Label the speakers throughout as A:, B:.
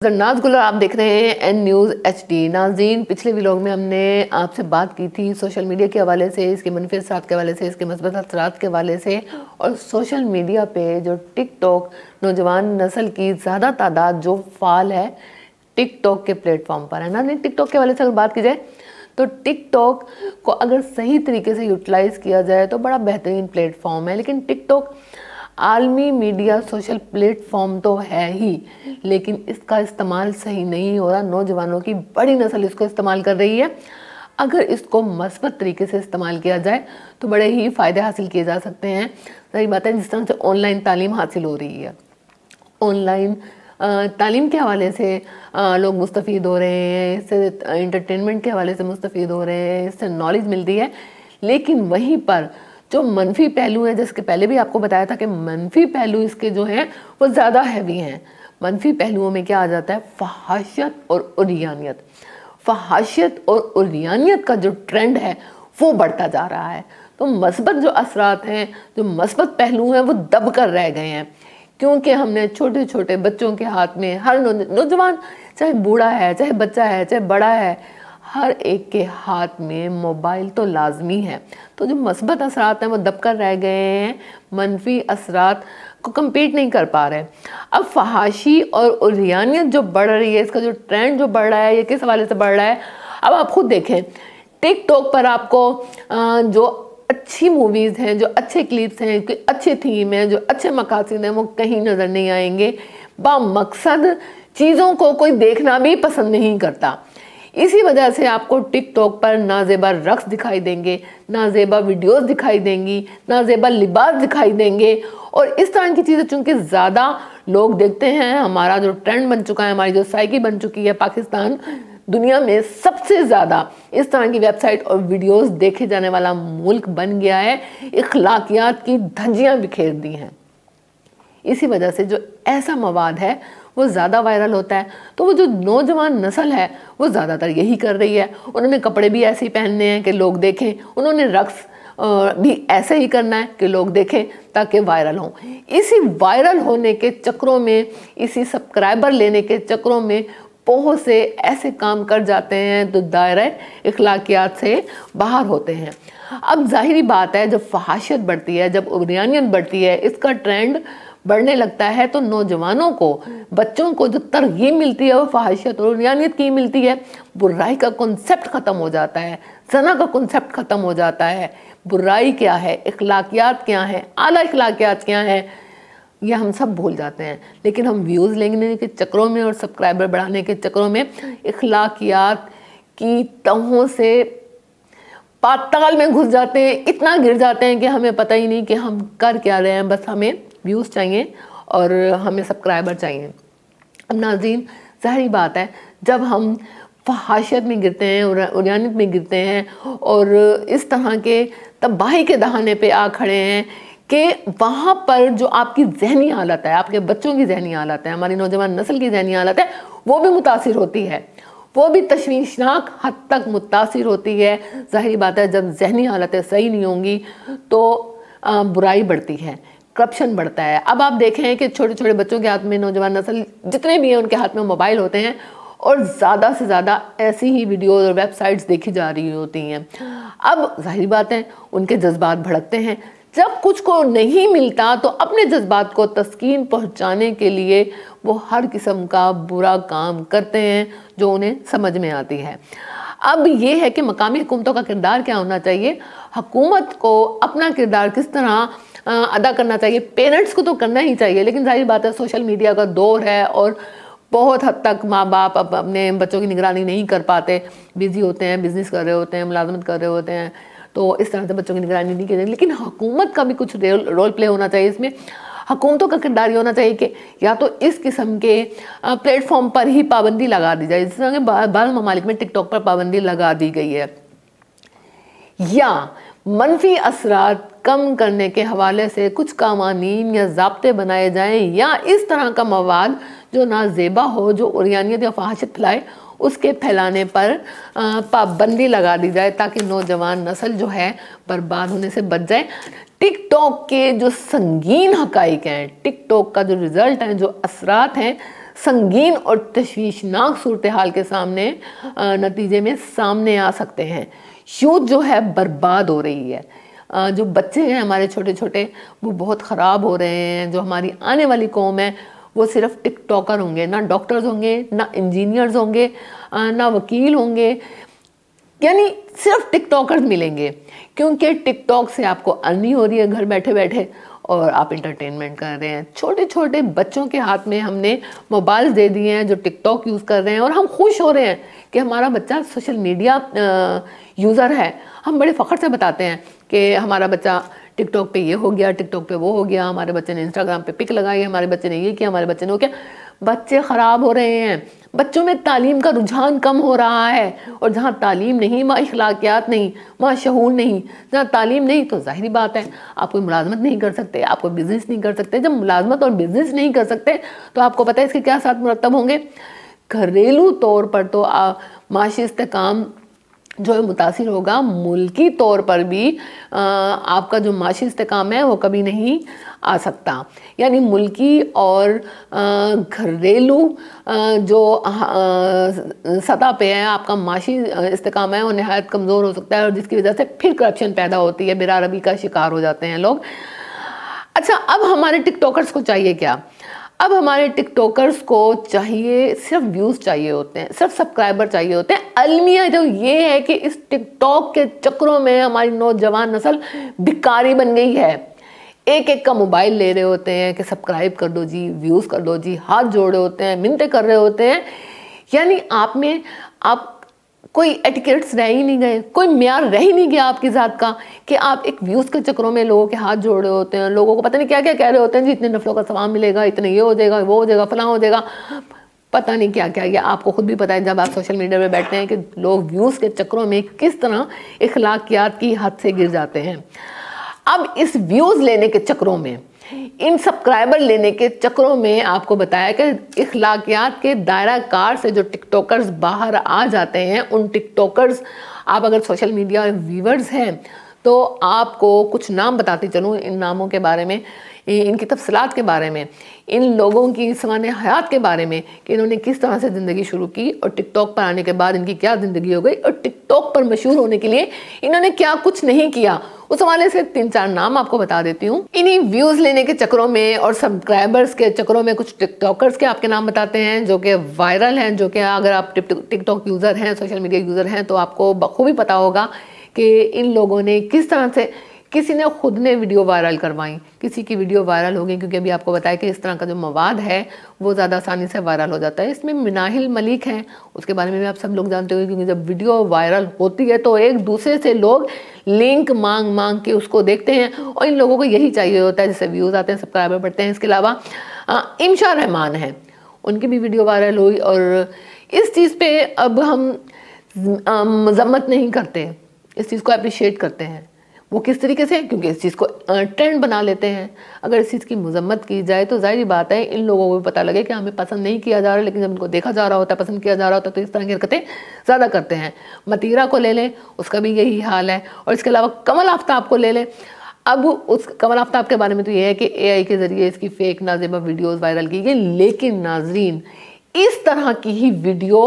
A: नाज गुलर आप देख रहे हैं एन न्यूज़ HD। नाज़रीन, पिछले व्लॉग में हमने आपसे बात की थी सोशल मीडिया के हवाले से, इसके मनफी असरात के हवाले से, इसके मस्बत असरात के हवाले से, और सोशल मीडिया पे जो टिकटॉक नौजवान नस्ल की ज़्यादा तादाद जो फाल है टिकटॉक के प्लेटफॉर्म पर है। नाज़रीन, टिकटॉक के हवाले से अगर बात की जाए तो टिकटॉक को अगर सही तरीके से यूटिलाइज़ किया जाए तो बड़ा बेहतरीन प्लेटफॉर्म है। लेकिन टिकटॉक आलमी मीडिया सोशल प्लेटफॉर्म तो है ही, लेकिन इसका इस्तेमाल सही नहीं हो रहा। नौजवानों की बड़ी नस्ल इसको इस्तेमाल कर रही है। अगर इसको मस्बत तरीके से इस्तेमाल किया जाए तो बड़े ही फ़ायदे हासिल किए जा सकते हैं। सही बात है, जिस तरह से ऑनलाइन तालीम हासिल हो रही है, ऑनलाइन तालीम के हवाले से लोग मुस्तफ़ीद हो रहे हैं, इससे इंटरटेनमेंट के हवाले से मुस्तफ़ीद हो रहे हैं, इससे नॉलेज मिलती है। लेकिन वहीं पर जो मनफी पहलू है, जैसे पहले भी आपको बताया था कि मनफी पहलू इसके जो हैं वो ज़्यादा हैवी हैं। मनफी पहलुओं में क्या आ जाता है? फहाशियत और उरियानियत। फहाशियत और उरियानियत का जो ट्रेंड है वो बढ़ता जा रहा है। तो मस्बत जो असरात हैं, जो मस्बत पहलू हैं, वो दब कर रह गए हैं, क्योंकि हमने छोटे छोटे बच्चों के हाथ में, हर नौजवान, चाहे बूढ़ा है, चाहे बच्चा है, चाहे बड़ा है, हर एक के हाथ में मोबाइल तो लाजमी है। तो जो मस्बत असरात हैं वो दब कर रह गए हैं, मनफी असरात को कम्पीट नहीं कर पा रहे। अब फहाशी और उरियानियत जो बढ़ रही है, इसका जो ट्रेंड जो बढ़ रहा है, ये किस हवाले से बढ़ रहा है? अब आप खुद देखें, टिकटॉक पर आपको जो अच्छी मूवीज़ हैं, जो अच्छे क्लिप्स हैं, कोई अच्छे थीम हैं, जो अच्छे मकासद हैं, वो कहीं नज़र नहीं आएंगे। बामकसद चीज़ों को कोई देखना भी पसंद नहीं करता। इसी वजह से आपको टिकटॉक पर नाजेबा रक्स दिखाई देंगे, नाजेबा वीडियोस दिखाई देंगी, नाजेबा लिबास दिखाई देंगे, और इस तरह की चीज़ें चूँकि ज़्यादा लोग देखते हैं, हमारा जो ट्रेंड बन चुका है, हमारी जो साइकी बन चुकी है, पाकिस्तान दुनिया में सबसे ज़्यादा इस तरह की वेबसाइट और वीडियोस देखे जाने वाला मुल्क बन गया है। इखलाकियात की धज्जियाँ बिखेर दी हैं। इसी वजह से जो ऐसा मवाद है वो ज़्यादा वायरल होता है। तो वो जो नौजवान नस्ल है वो ज़्यादातर यही कर रही है। उन्होंने कपड़े भी ऐसे ही पहनने हैं कि लोग देखें, उन्होंने रक्स भी ऐसे ही करना है कि लोग देखें ताकि वायरल हों। इसी वायरल होने के चक्रों में, इसी सब्सक्राइबर लेने के चक्रों में बहुत से ऐसे काम कर जाते हैं तो दायरा इखलाकियात से बाहर होते हैं। अब जाहिरी बात है, जब फहाशियत बढ़ती है, जब उरियानियत बढ़ती है, इसका ट्रेंड बढ़ने लगता है, तो नौजवानों को, बच्चों को जो तरगीब मिलती है वो फहाशियत और उरियानियत की मिलती है। बुराई का कॉन्सेप्ट ख़त्म हो जाता है, ज़ना का कॉन्सेप्ट ख़त्म हो जाता है। बुराई क्या है, इखलाकियात क्या है, आला इखलाकियात क्या है, यह हम सब भूल जाते हैं। लेकिन हम व्यूज़ लेने के चक्रों में और सब्सक्राइबर बढ़ाने के चक्रों में इखलाकियात की तहों से पाताल में घुस जाते हैं, इतना गिर जाते हैं कि हमें पता ही नहीं कि हम कर क्या रहे हैं। बस हमें व्यूज़ चाहिए और हमें सब्सक्राइबर चाहिए। अब नाज़रीन, ज़ाहिर बात है, जब हम फहाशियत में गिरते हैं और उरियानियत में गिरते हैं और इस तरह के तबाही के दहाने पे आ खड़े हैं कि वहाँ पर जो आपकी जहनी हालत है, आपके बच्चों की जहनी हालत है, हमारी नौजवान नस्ल की जहनी हालत है, वो भी मुतासिर होती है, वो भी तशवीशनाक हद तक मुतासिर होती है। ज़ाहिर बात है, जब जहनी हालतें सही नहीं होंगी तो बुराई बढ़ती है, करप्शन बढ़ता है। अब आप देखें कि छोटे छोटे बच्चों के हाथ में, नौजवान नस्ल जितने भी हैं उनके हाथ में मोबाइल होते हैं और ज़्यादा से ज़्यादा ऐसी ही वीडियोज़ और वेबसाइट्स देखी जा रही होती हैं। अब जाहिर बात है, उनके जज्बात भड़कते हैं। जब कुछ को नहीं मिलता तो अपने जज्बात को तस्कीन पहुंचाने के लिए वो हर किस्म का बुरा काम करते हैं जो उन्हें समझ में आती है। अब ये है कि मकामी हुकूमतों का किरदार क्या होना चाहिए, हुकूमत को अपना किरदार किस तरह अदा करना चाहिए। पेरेंट्स को तो करना ही चाहिए, लेकिन जाहिर बात है सोशल मीडिया का दौर है और बहुत हद तक माँ बाप अब अपने बच्चों की निगरानी नहीं कर पाते, बिज़ी होते हैं, बिज़नेस कर रहे होते हैं, मुलाजमत कर रहे होते हैं, तो इस तरह से बच्चों की निगरानी नहीं की जाती। लेकिन हुकूमत का भी कुछ रोल प्ले होना चाहिए इसमें। हुकूमतों का किरदार ये होना चाहिए कि या तो इस किस्म के प्लेटफॉर्म पर ही पाबंदी लगा दी जाए, जिस तरह के बाज़ ममालिक में टिकटॉक पर पाबंदी लगा दी गई है, या मनफी असरात कम करने के हवाले से कुछ कानून या ज़ाब्ते बनाए जाएँ, या इस तरह का मवाद जो नाजेबा हो, जो उरियानियत या फहाशियत फैलाए, उसके फैलाने पर पाबंदी लगा दी जाए ताकि नौजवान नस्ल जो है बर्बाद होने से बच जाए। टिकटॉक के जो संगीन हकाइक हैं, टिकटॉक का जो रिज़ल्ट है, जो असरात हैं, संगीन और तशवीशनाक सूरत हाल के सामने नतीजे में सामने आ सकते हैं। यूथ जो है बर्बाद हो रही है। जो बच्चे हैं हमारे छोटे छोटे वो बहुत ख़राब हो रहे हैं। जो हमारी आने वाली कौम है वो सिर्फ टिकटॉकर होंगे, ना डॉक्टर्स होंगे, ना इंजीनियर्स होंगे, ना वकील होंगे, यानी सिर्फ टिकटॉकर्स मिलेंगे। क्योंकि टिकटॉक से आपको अर्निंग हो रही है घर बैठे बैठे और आप इंटरटेनमेंट कर रहे हैं। छोटे छोटे बच्चों के हाथ में हमने मोबाइल दे दिए हैं जो टिकटॉक यूज़ कर रहे हैं और हम खुश हो रहे हैं कि हमारा बच्चा सोशल मीडिया यूज़र है। हम बड़े फ़ख्र से बताते हैं कि हमारा बच्चा टिकटॉक पे ये हो गया, टिकटॉक पे वो हो गया, हमारे बच्चे ने इंस्टाग्राम पे पिक लगाई, हमारे बच्चे ने ये किया, हमारे बच्चे ने वो किया। बच्चे ख़राब हो रहे हैं। बच्चों में तालीम का रुझान कम हो रहा है और जहाँ तालीम नहीं वहाँ अखलाकियात नहीं, वहाँ शऊर नहीं। जहाँ तालीम नहीं तो ज़ाहिरी बात है आप कोई मुलाजमत नहीं कर सकते, आप कोई बिज़नेस नहीं कर सकते। जब मुलाजमत और बिज़नेस नहीं कर सकते तो आपको पता है इसके क्या साथ मुरतब होंगे। घरेलू तौर पर तो माशी इस्तेकाम जो है मुतासिर होगा, मुल्की तौर पर भी आपका जो माशी इस्तेकाम है वो कभी नहीं आ सकता। यानी मुल्की और घरेलू जो सतह पे है आपका माशी इस्तेकाम है वो नहायत कमज़ोर हो सकता है और जिसकी वजह से फिर करप्शन पैदा होती है, बेरारबी का शिकार हो जाते हैं लोग। अच्छा, अब हमारे टिकटॉकर्स को चाहिए क्या? अब हमारे टिकटॉकर्स को चाहिए सिर्फ व्यूज़ चाहिए होते हैं, सिर्फ सब्सक्राइबर चाहिए होते हैं। अलमिया जो ये है कि इस टिकटॉक के चक्करों में हमारी नौजवान नस्ल भिखारी बन गई है। एक एक का मोबाइल ले रहे होते हैं कि सब्सक्राइब कर दो जी, व्यूज़ कर दो जी, हाथ जोड़े होते हैं, मिन्नतें कर रहे होते हैं। यानी आप कोई एटिकेट्स रह ही नहीं गए, कोई म्यार रह ही नहीं गया आपकी ज़ात का कि आप एक व्यूज़ के चक्करों में लोगों के हाथ जोड़ रहे होते हैं, लोगों को पता नहीं क्या क्या कह रहे होते हैं जी, इतने नफलों का सवाब मिलेगा, इतने ये हो जाएगा, वो हो जाएगा, फलां हो जाएगा, पता नहीं क्या क्या। ये आपको खुद भी पता है जब आप सोशल मीडिया पे बैठते हैं कि लोग व्यूज़ के चक्करों में किस तरह इखलाकियात की हद से गिर जाते हैं। अब इस व्यूज़ लेने के चक्करों में, इन सब्सक्राइबर लेने के चक्करों में आपको बताया कि इखलाकियात के दायरा कार से जो टिकटॉकर्स बाहर आ जाते हैं, उन टिकटॉकर्स, आप अगर सोशल मीडिया व्यूवर्स हैं तो आपको कुछ नाम बताती चलूँ, इन नामों के बारे में, इनकी तफसीलात के बारे में, इन लोगों की सवाने हयात के बारे में कि इन्होंने किस तरह से ज़िंदगी शुरू की और टिकटॉक पर आने के बाद इनकी क्या ज़िंदगी हो गई और टिकटॉक पर मशहूर होने के लिए इन्होंने क्या कुछ नहीं किया। उस हवाले से 3-4 नाम आपको बता देती हूँ। इन्हीं व्यूज़ लेने के चक्करों में और सब्सक्राइबर्स के चक्करों में कुछ टिकटॉकर्स के आपके नाम बताते हैं जो कि वायरल हैं, जो कि अगर आप टिकटॉक यूज़र हैं, सोशल मीडिया यूज़र हैं तो आपको बखूबी पता होगा कि इन लोगों ने किस तरह से, किसी ने खुद ने वीडियो वायरल करवाई, किसी की वीडियो वायरल हो गई, क्योंकि अभी आपको बताया कि इस तरह का जो मवाद है वो ज़्यादा आसानी से वायरल हो जाता है। इसमें मिनाहिल मलिक हैं, उसके बारे में भी आप सब लोग जानते हो, क्योंकि जब वीडियो वायरल होती है तो एक दूसरे से लोग लिंक मांग मांग के उसको देखते हैं और इन लोगों को यही चाहिए होता है, जिससे व्यूज़ आते हैं, सब्सक्राइबर बढ़ते हैं। इसके अलावा इमशा रहमान हैं, उनकी भी वीडियो वायरल हुई और इस चीज़ पर अब हम मजम्मत नहीं करते, इस चीज़ को अप्रिशिएट करते हैं। वो किस तरीके से, क्योंकि इस चीज़ को ट्रेंड बना लेते हैं। अगर इस चीज़ की मजम्मत की जाए तो जाहिर बात है इन लोगों को भी पता लगे कि हमें पसंद नहीं किया जा रहा, लेकिन जब इनको देखा जा रहा होता है, पसंद किया जा रहा होता है तो इस तरह की हरकतें ज़्यादा करते हैं। मतीरा को ले लें, उसका भी यही हाल है। और इसके अलावा कमल आफ्ताब को ले लें। अब उस कमल आफ्ताब के बारे में तो ये है कि AI के ज़रिए इसकी फ़ेक नाज़ेबा वीडियोज़ वायरल की गई, लेकिन नाजरीन इस तरह की ही वीडियो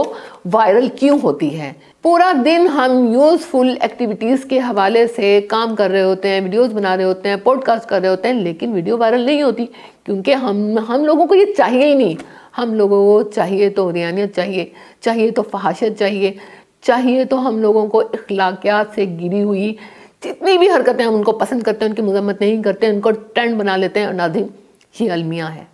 A: वायरल क्यों होती है? पूरा दिन हम यूज़फुल एक्टिविटीज़ के हवाले से काम कर रहे होते हैं, वीडियोस बना रहे होते हैं, पॉडकास्ट कर रहे होते हैं, लेकिन वीडियो वायरल नहीं होती क्योंकि हम लोगों को ये चाहिए ही नहीं। हम लोगों को चाहिए तो रियानियत चाहिए, चाहिए तो फहाशत चाहिए, चाहिए तो हम लोगों को इखलाकियात से गिरी हुई जितनी भी हरकतें हम उनको पसंद करते हैं उनकी मजम्मत नहीं करते, उनको ट्रेंड बना लेते हैं। और नाज़रीन ये अलमिया है।